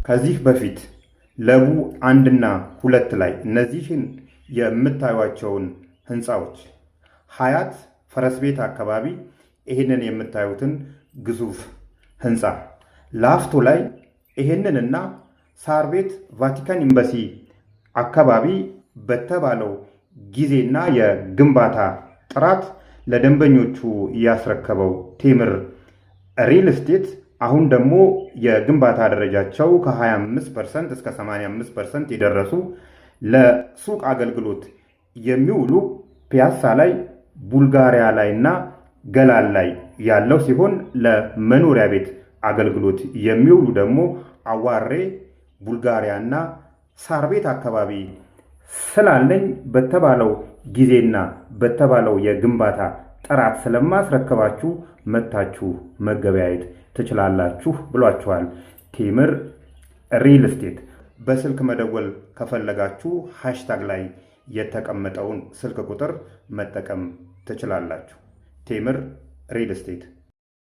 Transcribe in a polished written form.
ከዚህ በፊት ለቡ 1 እና 2 ላይ እነዚህን የምታዩቸውን ህንፃዎች ሀያት ፈረስ ቤት አካባቢ ይሄንን የምታዩትን ግዙፍ ህንፃ ላፍቶ ላይ ይሄንንና ሳር ቤት ቫቲካን ኤምባሲ አካባቢ በተባለው ጊዜና የግንባታ ጥራት ለደንበኞቹ ያስረከበው ቴምር ሪል ስቴት አሁን ደግሞ የግንባታ ደረጃቸው ከ25% እስከ 85% የደረሱ ለሱቅ አገልግሎት የሚውሉ ፒያሳ ላይ ቡልጋሪያ ላይና ገላን ላይ ያለው ሲሆን ለመኖሪያ ቤት አገልግሎት የሚውሉ ደግሞ አዋሬ ቡልጋሪያና ሳር ቤት አካባቢ ስላለኝ በተባለው ጊዜና በተባለው የግንባታ ጥራት ስለማስረከባችሁ መታችሁ መገበያየት ትችላላችሁ ብሏችኋል ቴምር ሪል ስቴት። በስልክ መደወል ከፈለጋችሁ ሃሽታግ ላይ የተቀመጠውን ስልክ ቁጥር መጠቀም ትችላላችሁ። ቴምር ሪል ስቴት